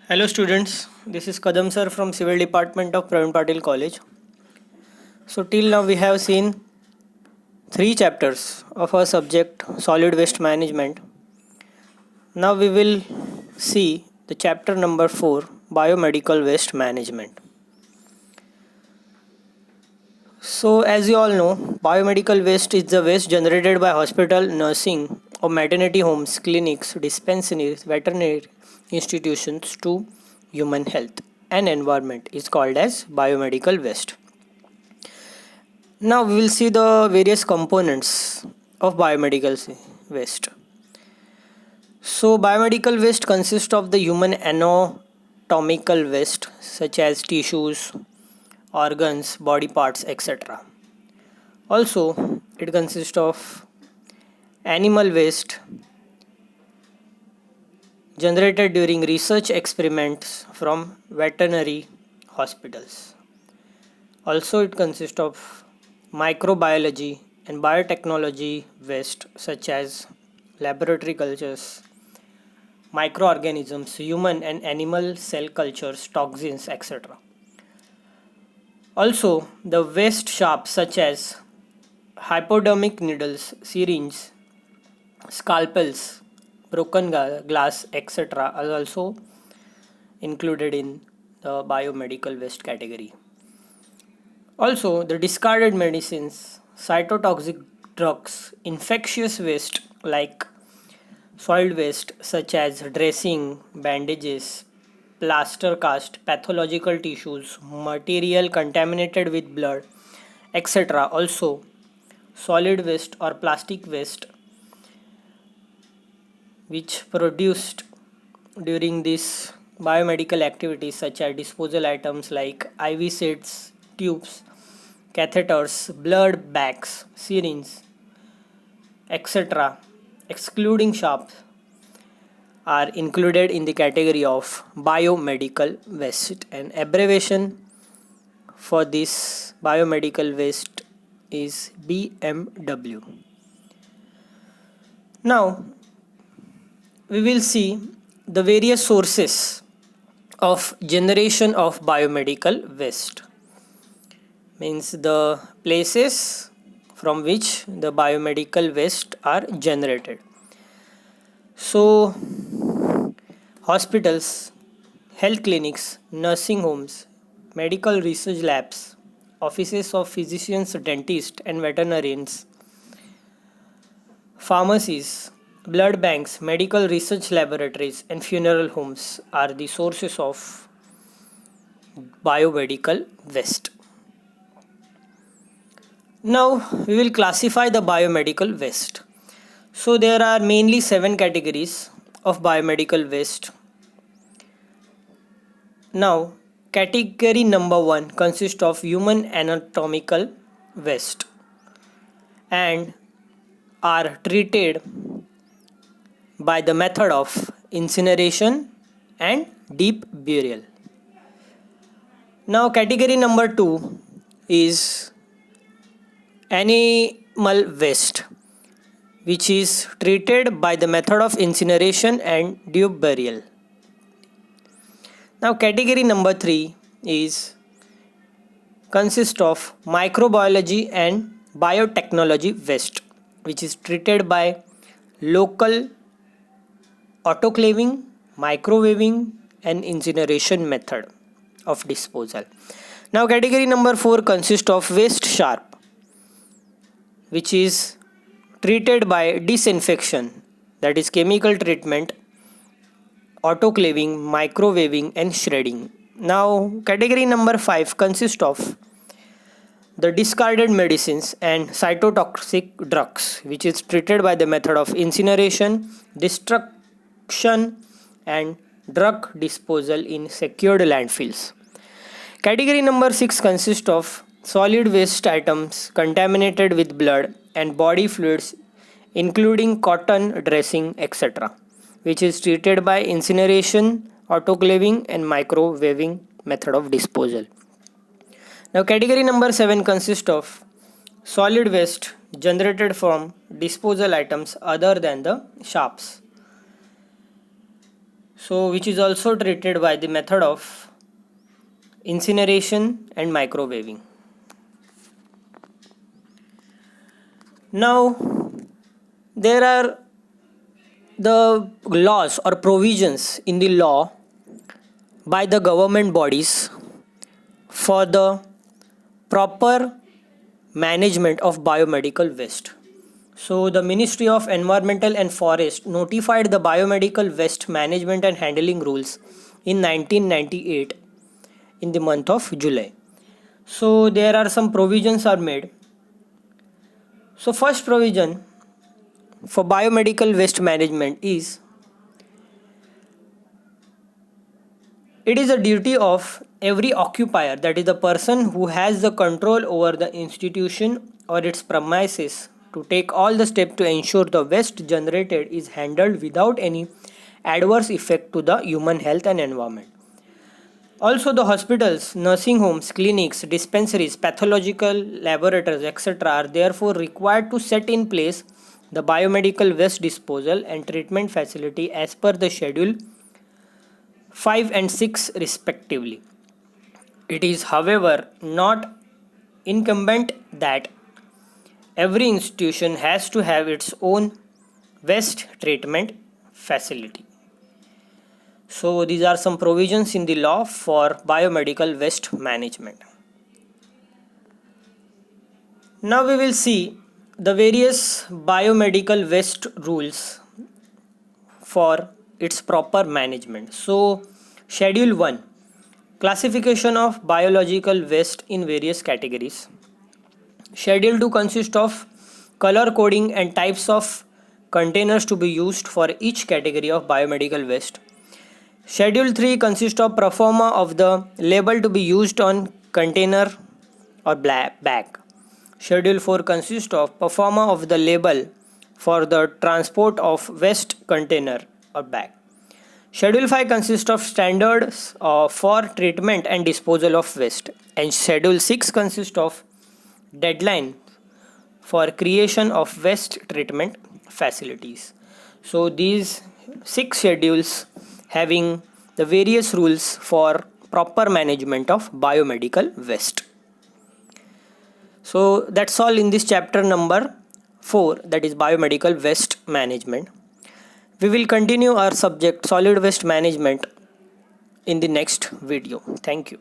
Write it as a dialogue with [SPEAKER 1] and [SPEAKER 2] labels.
[SPEAKER 1] Hello students, this is Kadam sir from Civil Department of Pravin Patil College. So till now we have seen three chapters of our subject Solid Waste Management. Now we will see the chapter number 4 Biomedical Waste Management. So as you all know, biomedical waste is the waste generated by hospital, nursing or maternity homes, clinics, dispensaries, veterinary institutions to human health and environment is called as biomedical waste. Now we will see the various components of biomedical waste. So biomedical waste consists of the human anatomical waste such as tissues, organs, body parts, etc. Also, it consists of animal waste generated during research experiments from veterinary hospitals. Also, it consists of microbiology and biotechnology waste such as laboratory cultures, microorganisms, human and animal cell cultures, toxins, etc. Also, the waste sharps such as hypodermic needles, syringes, scalpels, broken glass, etc. are also included in the biomedical waste category. Also, the discarded medicines, cytotoxic drugs, infectious waste like soiled waste such as dressing, bandages, plaster cast, pathological tissues, material contaminated with blood, etc. Also, solid waste or plastic waste which produced during this biomedical activities such as disposal items like IV sets, tubes, catheters, blood bags, syringes, etc., excluding sharps, are included in the category of biomedical waste. An abbreviation for this biomedical waste is BMW. Now, we will see the various sources of generation of biomedical waste, means the places from which the biomedical waste are generated. So hospitals, health clinics, nursing homes, medical research labs, offices of physicians, dentists and veterinarians, pharmacies, blood banks, medical research laboratories and funeral homes are the sources of biomedical waste. Now we will classify the biomedical waste. So there are mainly 7 categories of biomedical waste. Now category number 1 consists of human anatomical waste and are treated by the method of incineration and deep burial. Now category number 2 is animal waste, which is treated by the method of incineration and deep burial. Now category number 3 is consists of microbiology and biotechnology waste, which is treated by local autoclaving, microwaving and incineration method of disposal. Now category number 4 consists of waste sharp, which is treated by disinfection, that is chemical treatment, autoclaving, microwaving and shredding. Now category number 5 consists of the discarded medicines and cytotoxic drugs, which is treated by the method of incineration, destruction and drug disposal in secured landfills. Category number 6 consists of solid waste items contaminated with blood and body fluids including cotton, dressing, etc., which is treated by incineration, autoclaving and microwaving method of disposal. Now category number 7 consists of solid waste generated from disposal items other than the sharps. so which is also treated by the method of incineration and microwaving. Now there are the laws or provisions in the law by the government bodies for the proper management of biomedical waste. So the Ministry of Environmental and Forest notified the biomedical waste management and handling rules in 1998 in the month of July. So there are some provisions are made. So first provision for biomedical waste management is it is a duty of every occupier, that is the person who has the control over the institution or its premises, to take all the steps to ensure the waste generated is handled without any adverse effect to the human health and environment. Also, the hospitals, nursing homes, clinics, dispensaries, pathological laboratories, etc., are therefore required to set in place the biomedical waste disposal and treatment facility as per the Schedule 5 and 6 respectively. It is, however, not incumbent that every institution has to have its own waste treatment facility. So these are some provisions in the law for biomedical waste management. Now we will see the various biomedical waste rules for its proper management. So Schedule 1, classification of biological waste in various categories. Schedule 2 consists of color coding and types of containers to be used for each category of biomedical waste. Schedule 3 consists of pro forma of the label to be used on container or bag. Schedule 4 consists of pro forma of the label for the transport of waste container or bag. Schedule 5 consists of standards for treatment and disposal of waste. And Schedule 6 consists of deadline for creation of waste treatment facilities. So these 6 schedules having the various rules for proper management of biomedical waste. So that's all in this chapter number 4, that is biomedical waste management. We will continue our subject solid waste management in the next video. Thank you.